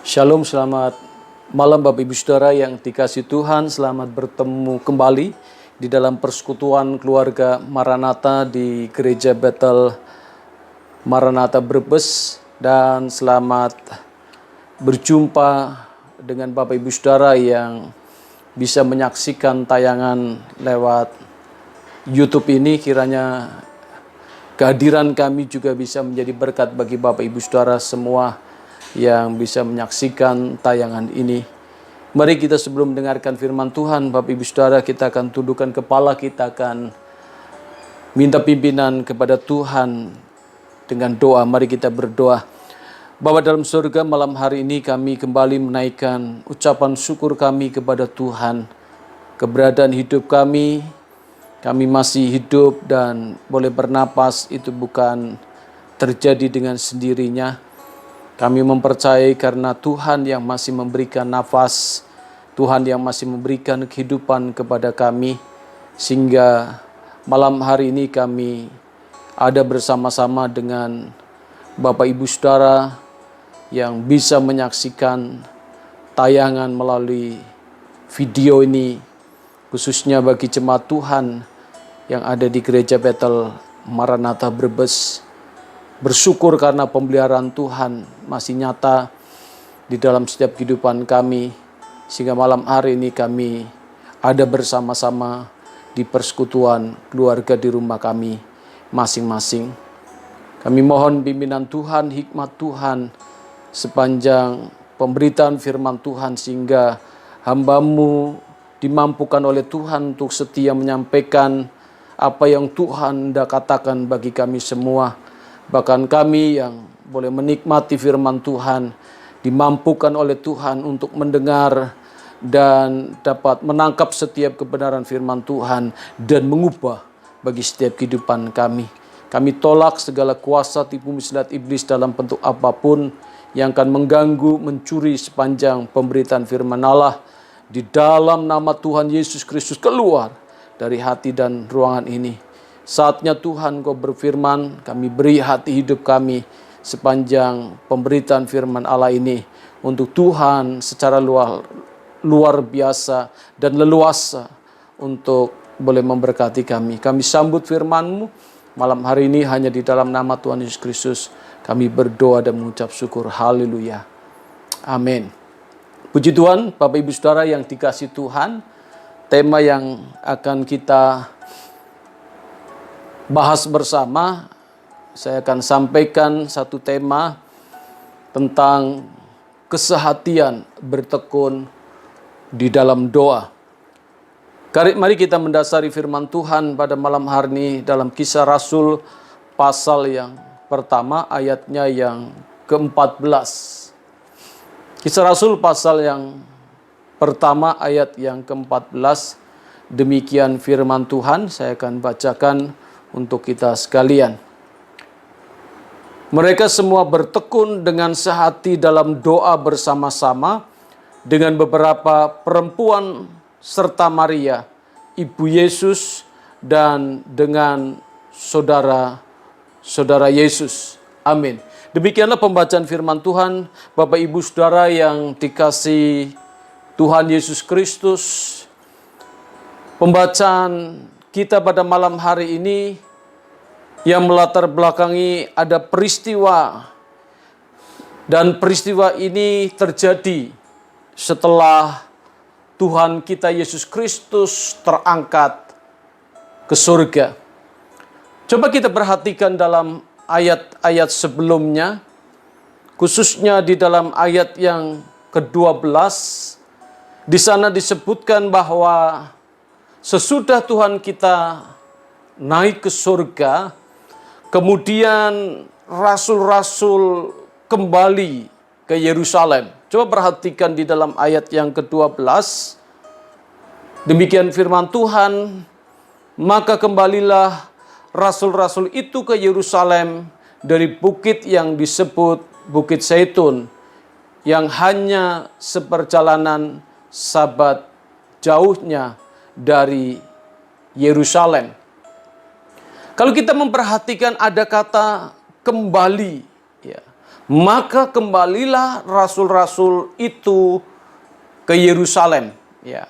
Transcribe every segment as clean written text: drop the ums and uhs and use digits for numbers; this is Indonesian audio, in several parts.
Shalom, selamat malam Bapak Ibu Saudara yang dikasihi Tuhan. Selamat bertemu kembali di dalam persekutuan keluarga Maranatha di Gereja Bethel Maranatha Brebes. Dan selamat berjumpa dengan Bapak Ibu Saudara yang bisa menyaksikan tayangan lewat YouTube ini. Kiranya kehadiran kami juga bisa menjadi berkat bagi Bapak Ibu Saudara semua yang bisa menyaksikan tayangan ini. Mari kita sebelum mendengarkan firman Tuhan, Bapak Ibu Saudara, kita akan tundukkan kepala, kita akan minta pimpinan kepada Tuhan dengan doa. Mari kita berdoa. Bapa dalam surga, malam hari ini kami kembali menaikkan ucapan syukur kami kepada Tuhan. Keberadaan hidup kami masih hidup dan boleh bernapas, itu bukan terjadi dengan sendirinya. Kami mempercayai karena Tuhan yang masih memberikan nafas, Tuhan yang masih memberikan kehidupan kepada kami, sehingga malam hari ini kami ada bersama-sama dengan Bapak Ibu Saudara yang bisa menyaksikan tayangan melalui video ini, khususnya bagi jemaat Tuhan yang ada di Gereja Bethel Maranatha Brebes. Bersyukur karena pemeliharaan Tuhan masih nyata di dalam setiap kehidupan kami, sehingga malam hari ini kami ada bersama-sama di persekutuan keluarga di rumah kami masing-masing. Kami mohon pimpinan Tuhan, hikmat Tuhan sepanjang pemberitaan firman Tuhan, sehingga hamba-Mu dimampukan oleh Tuhan untuk setia menyampaikan apa yang Tuhan hendak katakan bagi kami semua. Bahkan kami yang boleh menikmati firman Tuhan dimampukan oleh Tuhan untuk mendengar dan dapat menangkap setiap kebenaran firman Tuhan dan mengubah bagi setiap kehidupan kami. Kami tolak segala kuasa tipu muslihat iblis dalam bentuk apapun yang akan mengganggu, mencuri sepanjang pemberitaan firman Allah. Di dalam nama Tuhan Yesus Kristus, keluar dari hati dan ruangan ini. Saatnya Tuhan Kau berfirman, kami beri hati hidup kami sepanjang pemberitaan firman Allah ini untuk Tuhan secara luar biasa dan leluasa untuk boleh memberkati kami. Kami sambut firman-Mu malam hari ini hanya di dalam nama Tuhan Yesus Kristus. Kami berdoa dan mengucap syukur. Haleluya. Amin. Puji Tuhan, Bapak Ibu Saudara yang dikasihi Tuhan. Tema yang akan kita bahas bersama, saya akan sampaikan satu tema tentang kesehatian bertekun di dalam doa. Mari kita mendasari firman Tuhan pada malam hari ini dalam Kisah Rasul pasal yang pertama, ayatnya yang ke-14. Kisah Rasul pasal yang pertama, ayat yang ke-14. Demikian firman Tuhan, saya akan bacakan untuk kita sekalian. Mereka semua bertekun dengan sehati dalam doa bersama-sama dengan beberapa perempuan serta Maria, ibu Yesus, dan dengan saudara-saudara Yesus. Amin. Demikianlah pembacaan firman Tuhan. Bapak Ibu Saudara yang dikasihi Tuhan Yesus Kristus, pembacaan kita pada malam hari ini yang melatar belakangi ada peristiwa, dan peristiwa ini terjadi setelah Tuhan kita Yesus Kristus terangkat ke surga. Coba kita perhatikan dalam ayat-ayat sebelumnya, khususnya di dalam ayat yang ke-12, di sana disebutkan bahwa sesudah Tuhan kita naik ke surga, kemudian rasul-rasul kembali ke Yerusalem. Coba perhatikan di dalam ayat yang ke-12. Demikian firman Tuhan, maka kembalilah rasul-rasul itu ke Yerusalem dari bukit yang disebut Bukit Zaitun, yang hanya seperjalanan Sabat jauhnya dari Yerusalem. Kalau kita memperhatikan ada kata kembali, ya. Maka kembalilah rasul-rasul itu ke Yerusalem. Ya.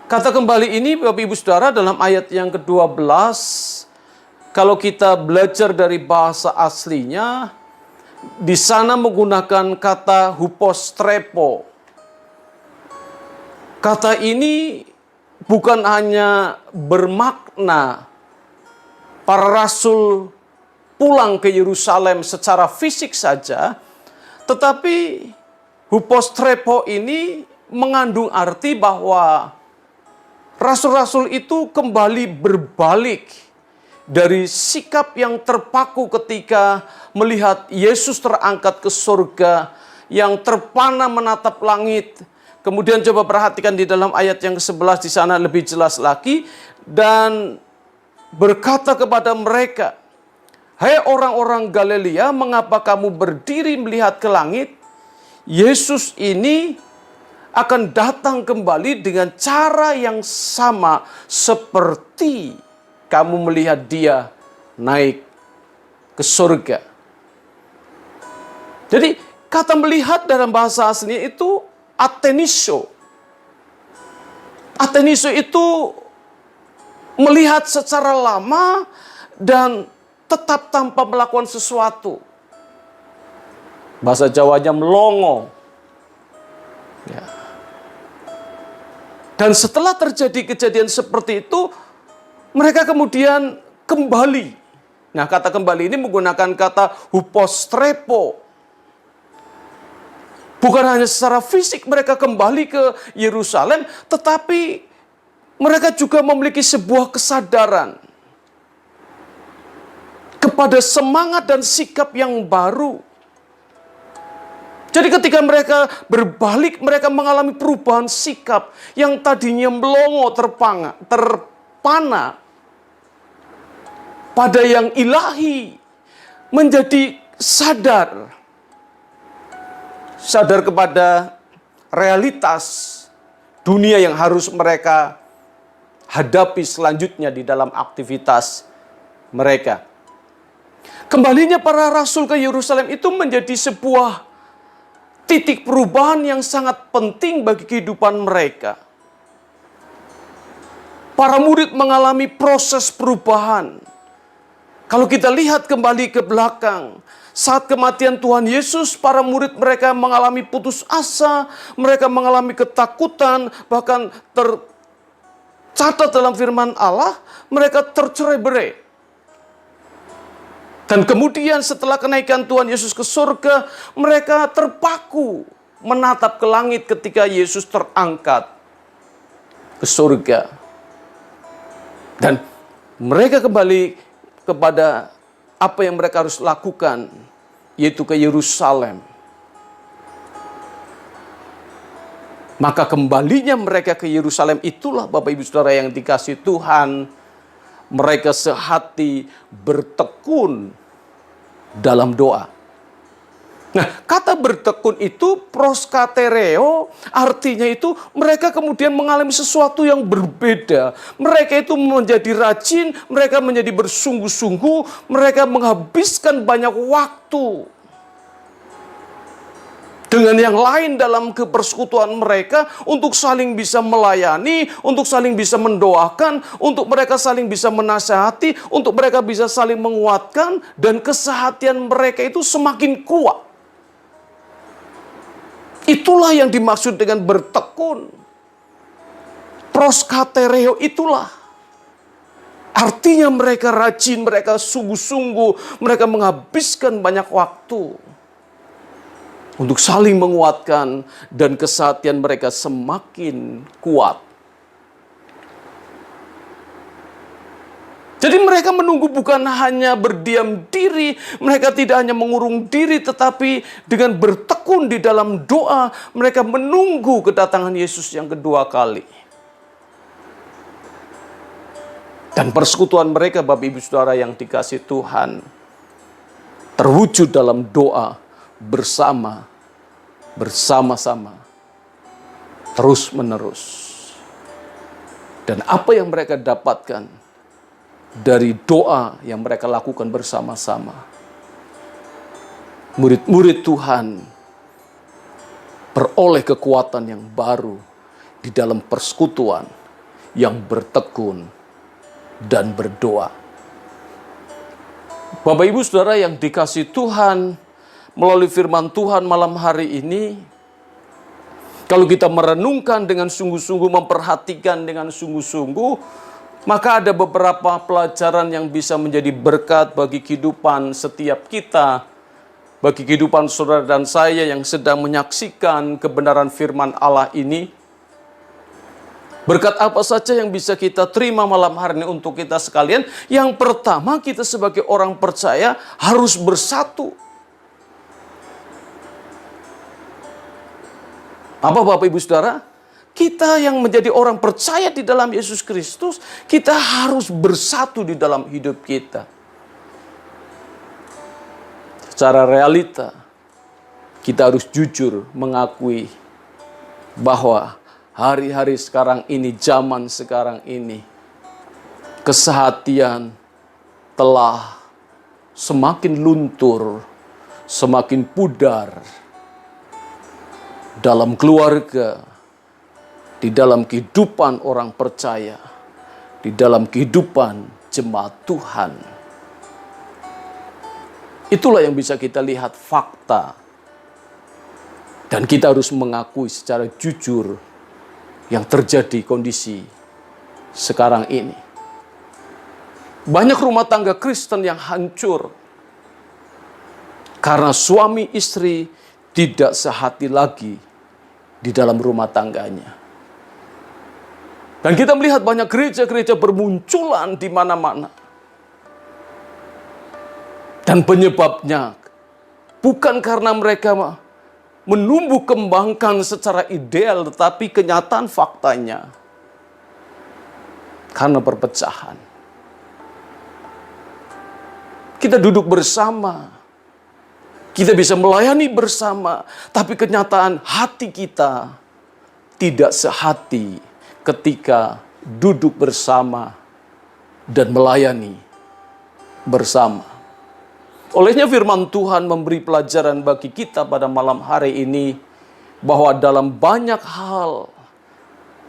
Kata kembali ini Bapak Ibu Saudara dalam ayat yang ke-12, kalau kita belajar dari bahasa aslinya, di sana menggunakan kata hupostrepo. Kata ini bukan hanya bermakna para rasul pulang ke Yerusalem secara fisik saja, tetapi hupostrepo ini mengandung arti bahwa rasul-rasul itu kembali berbalik dari sikap yang terpaku ketika melihat Yesus terangkat ke surga, yang terpana menatap langit. Kemudian coba perhatikan di dalam ayat yang ke-11 di sana lebih jelas lagi, dan berkata kepada mereka, "Hai orang-orang Galilea, mengapa kamu berdiri melihat ke langit? Yesus ini akan datang kembali dengan cara yang sama seperti kamu melihat dia naik ke surga." Jadi kata melihat dalam bahasa aslinya itu ateniso. Ateniso itu melihat secara lama dan tetap tanpa melakukan sesuatu. Bahasa Jawanya melongo. Ya. Dan setelah terjadi kejadian seperti itu, mereka kemudian kembali. Nah, kata kembali ini menggunakan kata hupostrepo. Bukan hanya secara fisik mereka kembali ke Yerusalem, tetapi mereka juga memiliki sebuah kesadaran kepada semangat dan sikap yang baru. Jadi ketika mereka berbalik, mereka mengalami perubahan sikap yang tadinya melongo terpana pada yang ilahi, menjadi sadar kepada realitas dunia yang harus mereka hadapi selanjutnya di dalam aktivitas mereka. Kembalinya para rasul ke Yerusalem itu menjadi sebuah titik perubahan yang sangat penting bagi kehidupan mereka. Para murid mengalami proses perubahan. Kalau kita lihat kembali ke belakang, saat kematian Tuhan Yesus, para murid mereka mengalami putus asa, mereka mengalami ketakutan, bahkan tercatat dalam firman Allah, mereka tercerai-berai. Dan kemudian setelah kenaikan Tuhan Yesus ke surga, mereka terpaku menatap ke langit ketika Yesus terangkat ke surga. Dan mereka kembali kepada apa yang mereka harus lakukan, yaitu ke Yerusalem. Maka kembalinya mereka ke Yerusalem itulah Bapak Ibu Saudara yang dikasihi Tuhan, mereka sehati bertekun dalam doa. Nah, kata bertekun itu proskatereo, artinya itu mereka kemudian mengalami sesuatu yang berbeda. Mereka itu menjadi rajin, mereka menjadi bersungguh-sungguh, mereka menghabiskan banyak waktu dengan yang lain dalam kepersekutuan mereka untuk saling bisa melayani, untuk saling bisa mendoakan, untuk mereka saling bisa menasihati, untuk mereka bisa saling menguatkan, dan kesehatian mereka itu semakin kuat. Itulah yang dimaksud dengan bertekun. Proskatereo itulah. Artinya mereka rajin, mereka sungguh-sungguh, mereka menghabiskan banyak waktu untuk saling menguatkan, dan kesehatian mereka semakin kuat. Jadi mereka menunggu bukan hanya berdiam diri, mereka tidak hanya mengurung diri, tetapi dengan bertekun di dalam doa, mereka menunggu kedatangan Yesus yang kedua kali. Dan persekutuan mereka, Bapak Ibu Saudara yang dikasihi Tuhan, terwujud dalam doa bersama-sama, terus menerus. Dan apa yang mereka dapatkan dari doa yang mereka lakukan bersama-sama, murid-murid Tuhan beroleh kekuatan yang baru di dalam persekutuan yang bertekun dan berdoa. Bapak Ibu Saudara yang dikasihi Tuhan, melalui firman Tuhan malam hari ini, kalau kita merenungkan dengan sungguh-sungguh, memperhatikan dengan sungguh-sungguh, maka ada beberapa pelajaran yang bisa menjadi berkat bagi kehidupan setiap kita, bagi kehidupan saudara dan saya yang sedang menyaksikan kebenaran firman Allah ini. Berkat apa saja yang bisa kita terima malam hari ini untuk kita sekalian? Yang pertama, kita sebagai orang percaya harus bersatu. Apa Bapak Ibu Saudara? Kita yang menjadi orang percaya di dalam Yesus Kristus, kita harus bersatu di dalam hidup kita. Secara realita, kita harus jujur mengakui bahwa hari-hari sekarang ini, zaman sekarang ini, kesehatian telah semakin luntur, semakin pudar dalam keluarga, di dalam kehidupan orang percaya, di dalam kehidupan jemaat Tuhan. Itulah yang bisa kita lihat fakta. Dan kita harus mengakui secara jujur yang terjadi kondisi sekarang ini. Banyak rumah tangga Kristen yang hancur karena suami istri tidak sehati lagi di dalam rumah tangganya. Dan kita melihat banyak gereja-gereja bermunculan di mana-mana. Dan penyebabnya bukan karena mereka menumbuh kembangkan secara ideal, tetapi kenyataan faktanya karena perpecahan. Kita duduk bersama, kita bisa melayani bersama, tapi kenyataan hati kita tidak sehati ketika duduk bersama dan melayani bersama. Olehnya firman Tuhan memberi pelajaran bagi kita pada malam hari ini, bahwa dalam banyak hal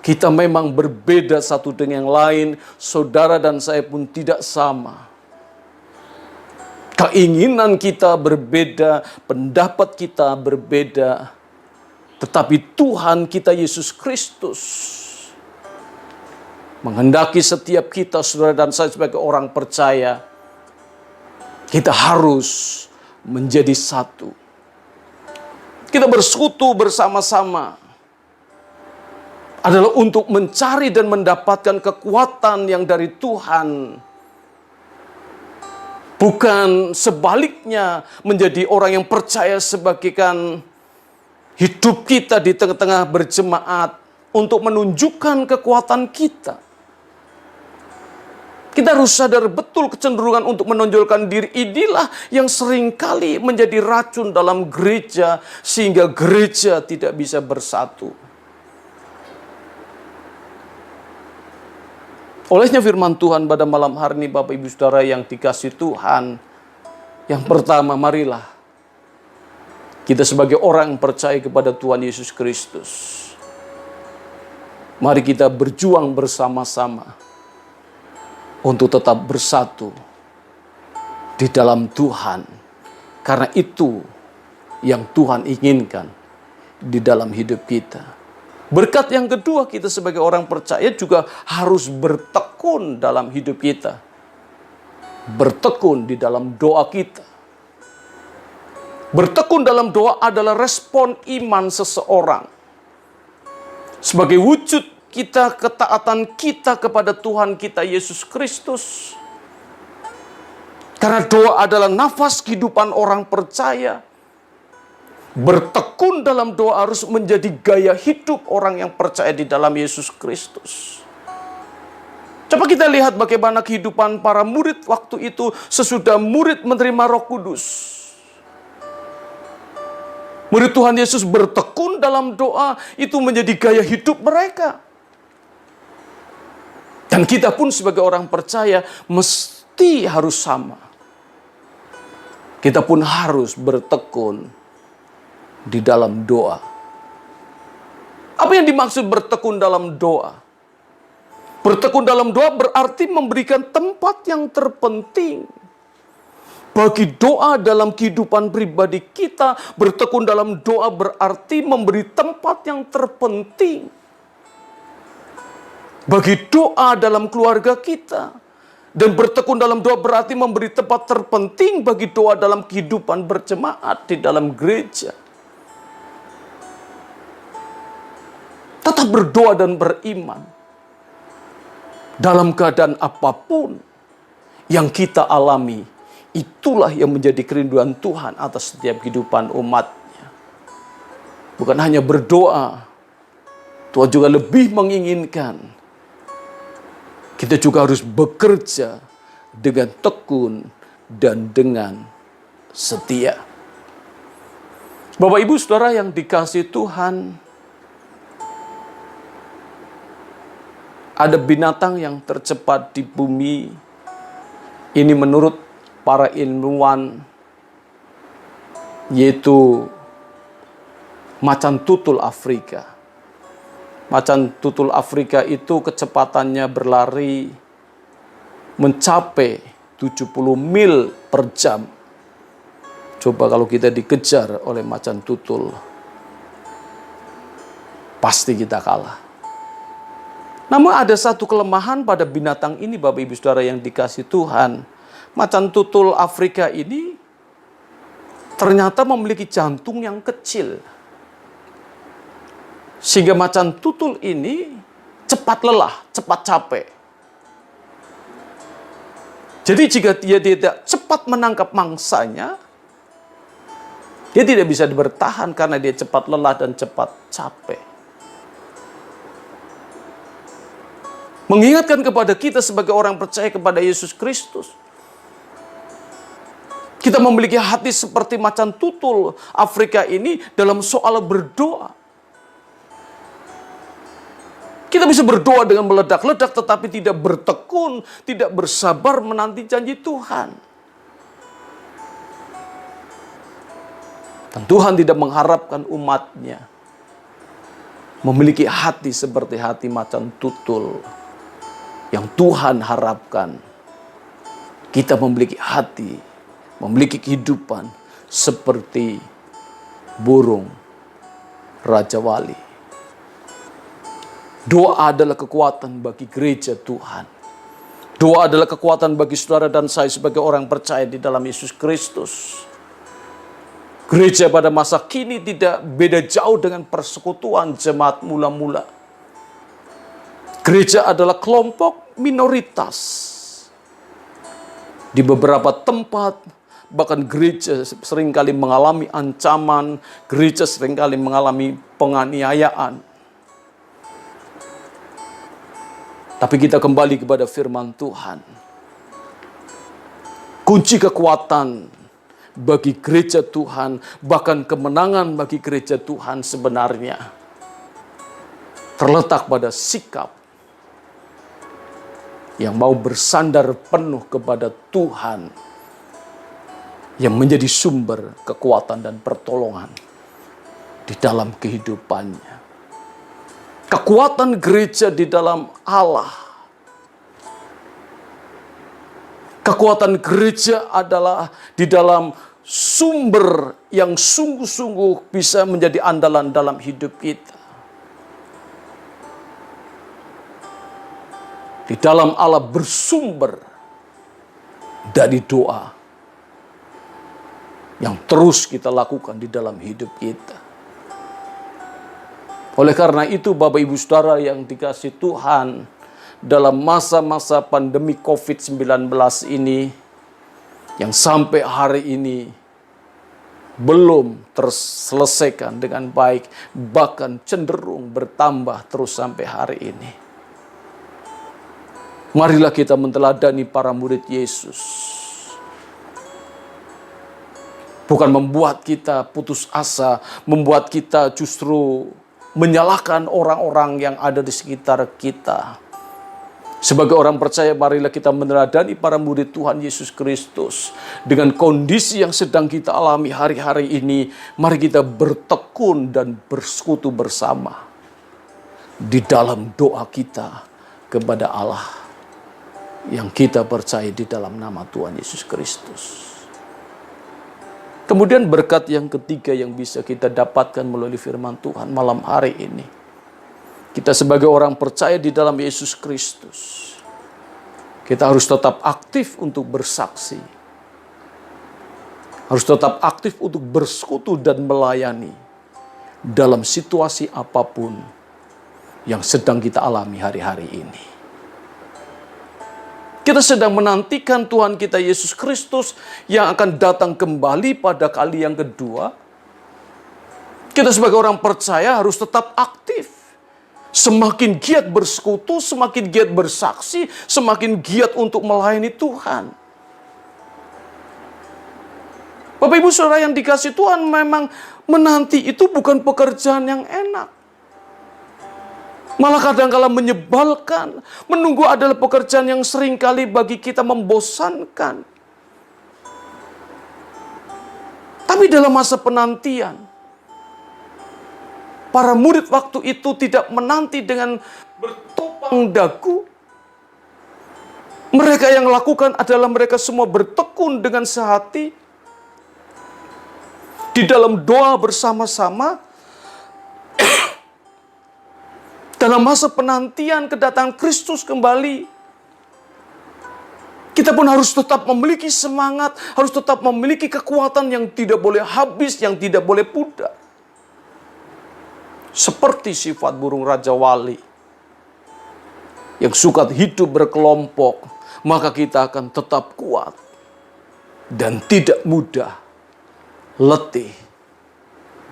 kita memang berbeda satu dengan yang lain. Saudara dan saya pun tidak sama. Keinginan kita berbeda, pendapat kita berbeda. Tetapi Tuhan kita Yesus Kristus menghendaki setiap kita, saudara dan saya sebagai orang percaya, kita harus menjadi satu. Kita bersekutu bersama-sama adalah untuk mencari dan mendapatkan kekuatan yang dari Tuhan. Bukan sebaliknya menjadi orang yang percaya sebagaikan hidup kita di tengah-tengah berjemaat untuk menunjukkan kekuatan kita. Kita harus sadar betul kecenderungan untuk menonjolkan diri inilah yang seringkali menjadi racun dalam gereja, sehingga gereja tidak bisa bersatu. Olehnya firman Tuhan pada malam hari ini, Bapak Ibu Saudara yang dikasihi Tuhan, yang pertama, marilah kita sebagai orang yang percaya kepada Tuhan Yesus Kristus, mari kita berjuang bersama-sama untuk tetap bersatu di dalam Tuhan. Karena itu yang Tuhan inginkan di dalam hidup kita. Berkat yang kedua, kita sebagai orang percaya juga harus bertekun dalam hidup kita. Bertekun di dalam doa kita. Bertekun dalam doa adalah respon iman seseorang. Sebagai wujud kita, ketaatan kita kepada Tuhan kita Yesus Kristus. Karena doa adalah nafas kehidupan orang percaya. Bertekun dalam doa harus menjadi gaya hidup orang yang percaya di dalam Yesus Kristus. Coba kita lihat bagaimana kehidupan para murid waktu itu sesudah murid menerima Roh Kudus. Murid Tuhan Yesus bertekun dalam doa, itu menjadi gaya hidup mereka. Dan kita pun sebagai orang percaya mesti harus sama. kita pun harus bertekun di dalam doa. Apa yang dimaksud bertekun dalam doa? Bertekun dalam doa berarti memberikan tempat yang terpenting bagi doa dalam kehidupan pribadi kita. Bertekun dalam doa berarti memberi tempat yang terpenting bagi doa dalam keluarga kita. Dan bertekun dalam doa berarti memberi tempat terpenting bagi doa dalam kehidupan berjemaat di dalam gereja. Tetap berdoa dan beriman dalam keadaan apapun yang kita alami. Itulah yang menjadi kerinduan Tuhan atas setiap kehidupan umatnya. Bukan hanya berdoa, Tuhan juga lebih menginginkan kita juga harus bekerja dengan tekun dan dengan setia. Bapak Ibu Saudara yang dikasihi Tuhan, ada binatang yang tercepat di bumi. Ini menurut para ilmuwan, yaitu macan tutul Afrika. Macan tutul Afrika itu kecepatannya berlari mencapai 70 mil per jam. Coba kalau kita dikejar oleh macan tutul, pasti kita kalah. Namun ada satu kelemahan pada binatang ini, Bapak Ibu Saudara yang dikasihi Tuhan. Macan tutul Afrika ini ternyata memiliki jantung yang kecil. Sehingga macan tutul ini cepat lelah, cepat capek. Jadi jika dia tidak cepat menangkap mangsanya, dia tidak bisa bertahan karena dia cepat lelah dan cepat capek. Mengingatkan kepada kita sebagai orang percaya kepada Yesus Kristus, kita memiliki hati seperti macan tutul Afrika ini dalam soal berdoa. Kita bisa berdoa dengan meledak-ledak tetapi tidak bertekun, tidak bersabar menanti janji Tuhan. Dan Tuhan tidak mengharapkan umatnya memiliki hati seperti hati macan tutul. Yang Tuhan harapkan kita memiliki hati, memiliki kehidupan seperti burung Raja Wali. Doa adalah kekuatan bagi gereja Tuhan. Doa adalah kekuatan bagi saudara dan saya sebagai orang percaya di dalam Yesus Kristus. Gereja pada masa kini tidak beda jauh dengan persekutuan jemaat mula-mula. Gereja adalah kelompok minoritas. Di beberapa tempat, bahkan gereja seringkali mengalami ancaman, gereja seringkali mengalami penganiayaan. Tapi kita kembali kepada firman Tuhan. Kunci kekuatan bagi gereja Tuhan, bahkan kemenangan bagi gereja Tuhan sebenarnya terletak pada sikap yang mau bersandar penuh kepada Tuhan yang menjadi sumber kekuatan dan pertolongan di dalam kehidupannya. Kekuatan gereja di dalam Allah. Kekuatan gereja adalah di dalam sumber yang sungguh-sungguh bisa menjadi andalan dalam hidup kita. Di dalam Allah bersumber dari doa yang terus kita lakukan di dalam hidup kita. Oleh karena itu, Bapak Ibu Saudara yang dikasihi Tuhan, dalam masa-masa pandemi COVID-19 ini, yang sampai hari ini belum terselesaikan dengan baik, bahkan cenderung bertambah terus sampai hari ini. Marilah kita menteladani para murid Yesus. Bukan membuat kita putus asa, membuat kita justru menyalahkan orang-orang yang ada di sekitar kita. Sebagai orang percaya, marilah kita meneladani para murid Tuhan Yesus Kristus. Dengan kondisi yang sedang kita alami hari-hari ini, mari kita bertekun dan bersekutu bersama di dalam doa kita kepada Allah yang kita percaya di dalam nama Tuhan Yesus Kristus. Kemudian berkat yang ketiga yang bisa kita dapatkan melalui firman Tuhan malam hari ini. Kita sebagai orang percaya di dalam Yesus Kristus, kita harus tetap aktif untuk bersaksi. Harus tetap aktif untuk bersekutu dan melayani dalam situasi apapun yang sedang kita alami hari-hari ini. Kita sedang menantikan Tuhan kita Yesus Kristus yang akan datang kembali pada kali yang kedua. Kita sebagai orang percaya harus tetap aktif. Semakin giat bersekutu, semakin giat bersaksi, semakin giat untuk melayani Tuhan. Bapak Ibu Saudara yang dikasihi Tuhan, memang menanti itu bukan pekerjaan yang enak. Malah kadang-kala menyebalkan. Menunggu adalah pekerjaan yang seringkali bagi kita membosankan. Tapi dalam masa penantian, para murid waktu itu tidak menanti dengan bertopang dagu. Mereka yang lakukan adalah mereka semua bertekun dengan sehati. Di dalam doa bersama-sama. Dalam masa penantian kedatangan Kristus kembali. Kita pun harus tetap memiliki semangat. Harus tetap memiliki kekuatan yang tidak boleh habis, yang tidak boleh pudar. Seperti sifat burung Raja Wali yang suka hidup berkelompok, maka kita akan tetap kuat dan tidak mudah letih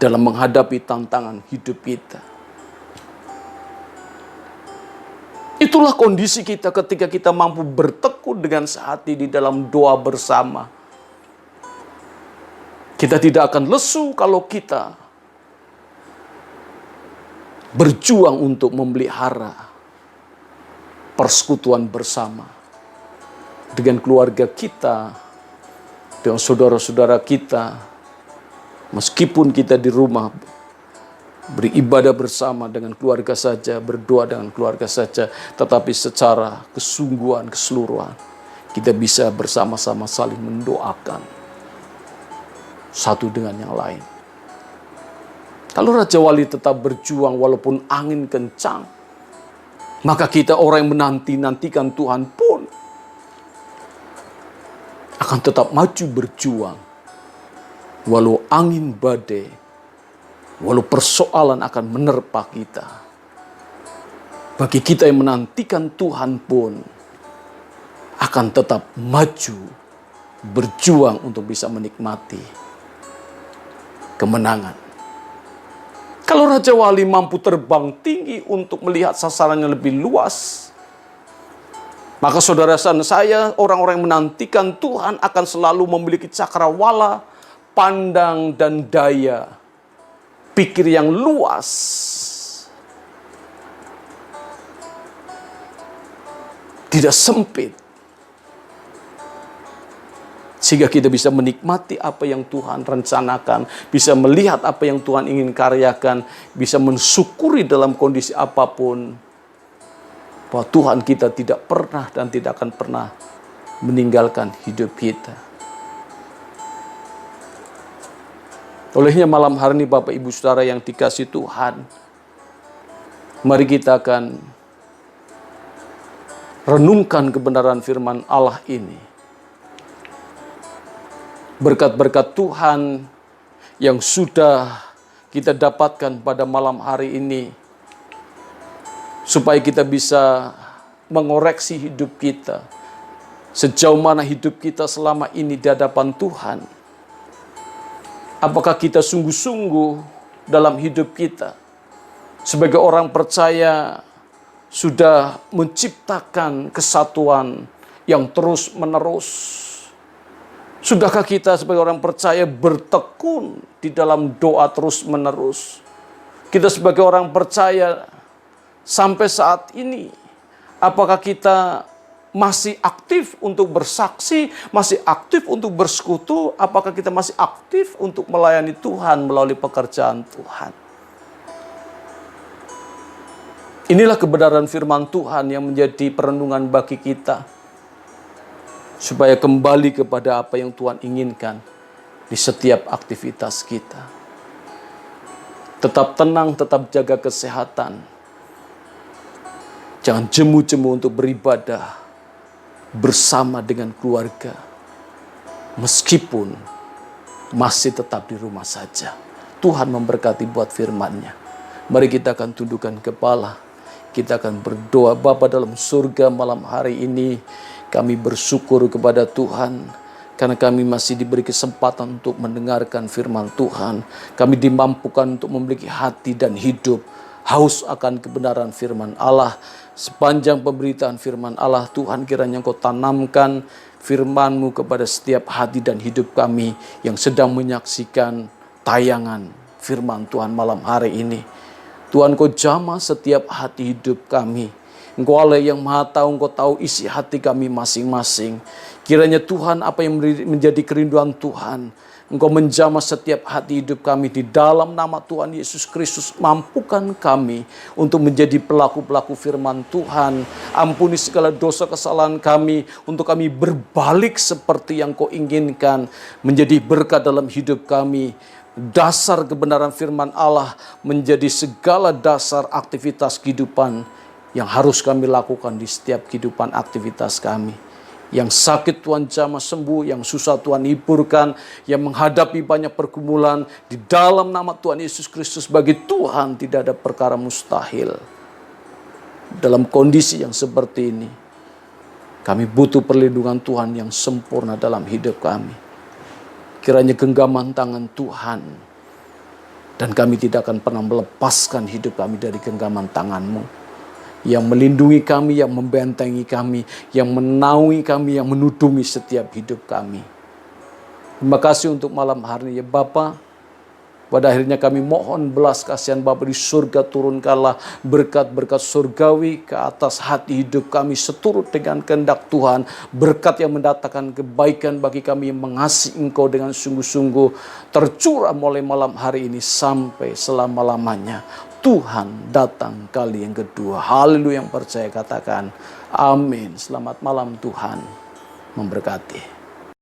dalam menghadapi tantangan hidup kita. Itulah kondisi kita ketika kita mampu bertekun dengan sehati di dalam doa bersama. Kita tidak akan lesu kalau kita berjuang untuk memelihara persekutuan bersama dengan keluarga kita, dengan saudara-saudara kita, meskipun kita di rumah beribadah bersama dengan keluarga saja, berdoa dengan keluarga saja, tetapi secara kesungguhan, keseluruhan, kita bisa bersama-sama saling mendoakan satu dengan yang lain. Kalau Raja Wali tetap berjuang walaupun angin kencang, maka kita orang yang menanti-nantikan Tuhan pun akan tetap maju berjuang. Walau angin badai, walau persoalan akan menerpa kita. Bagi kita yang menantikan Tuhan pun akan tetap maju, berjuang untuk bisa menikmati kemenangan. Kalau Raja Wali mampu terbang tinggi untuk melihat sasaran yang lebih luas, maka saudara dan saya, orang-orang yang menantikan Tuhan akan selalu memiliki cakrawala, pandang dan daya pikir yang luas. Tidak sempit. Sehingga kita bisa menikmati apa yang Tuhan rencanakan, bisa melihat apa yang Tuhan ingin karyakan, bisa mensyukuri dalam kondisi apapun, bahwa Tuhan kita tidak pernah dan tidak akan pernah meninggalkan hidup kita. Olehnya malam hari ini Bapak Ibu Saudara yang dikasihi Tuhan, mari kita akan renungkan kebenaran firman Allah ini. Berkat-berkat Tuhan yang sudah kita dapatkan pada malam hari ini, supaya kita bisa mengoreksi hidup kita, sejauh mana hidup kita selama ini di hadapan Tuhan. Apakah kita sungguh-sungguh dalam hidup kita sebagai orang percaya sudah menciptakan kesatuan yang terus-menerus? Sudahkah kita sebagai orang percaya bertekun di dalam doa terus-menerus? Kita sebagai orang percaya sampai saat ini Apakah kita masih aktif untuk bersaksi, masih aktif untuk bersekutu? Apakah kita masih aktif untuk melayani Tuhan melalui pekerjaan Tuhan? Inilah kebenaran firman Tuhan yang menjadi perenungan bagi kita, supaya kembali kepada apa yang Tuhan inginkan di setiap aktivitas kita. Tetap tenang, tetap jaga kesehatan. Jangan jemu-jemu untuk beribadah bersama dengan keluarga, meskipun masih tetap di rumah saja. Tuhan memberkati buat firman-Nya. Mari kita akan tundukkan kepala, kita akan berdoa. Bapa dalam surga, malam hari ini kami bersyukur kepada Tuhan, karena kami masih diberi kesempatan untuk mendengarkan firman Tuhan. Kami dimampukan untuk memiliki hati dan hidup haus akan kebenaran firman Allah. Sepanjang pemberitaan firman Allah, Tuhan, kiranya Engkau tanamkan firman-Mu kepada setiap hati dan hidup kami yang sedang menyaksikan tayangan firman Tuhan malam hari ini. Tuhan, Engkau jamah setiap hati hidup kami. Engkau Allah yang Maha Tahu, Engkau tahu isi hati kami masing-masing. Kiranya Tuhan, apa yang menjadi kerinduan Tuhan, Engkau menjamah setiap hati hidup kami di dalam nama Tuhan Yesus Kristus. Mampukan kami untuk menjadi pelaku-pelaku firman Tuhan. Ampuni segala dosa kesalahan kami, untuk kami berbalik seperti yang Kau inginkan, menjadi berkat dalam hidup kami. Dasar kebenaran firman Allah menjadi segala dasar aktivitas kehidupan yang harus kami lakukan di setiap kehidupan aktivitas kami. Yang sakit Tuhan jamah sembuh, yang susah Tuhan hiburkan, yang menghadapi banyak pergumulan, di dalam nama Tuhan Yesus Kristus, bagi Tuhan tidak ada perkara mustahil. Dalam kondisi yang seperti ini, kami butuh perlindungan Tuhan yang sempurna dalam hidup kami. Kiranya genggaman tangan Tuhan, dan kami tidak akan pernah melepaskan hidup kami dari genggaman tangan-Mu, yang melindungi kami, yang membentengi kami, yang menaungi kami, yang menudungi setiap hidup kami. Terima kasih untuk malam hari ini ya Bapa. Pada akhirnya kami mohon belas kasihan Bapa di surga, turunkanlah berkat-berkat surgawi ke atas hati hidup kami seturut dengan kehendak Tuhan. Berkat yang mendatangkan kebaikan bagi kami yang mengasihi Engkau dengan sungguh-sungguh tercurah mulai malam hari ini sampai selama-lamanya. Tuhan datang kali yang kedua. Haleluya, yang percaya katakan amin. Selamat malam, Tuhan memberkati.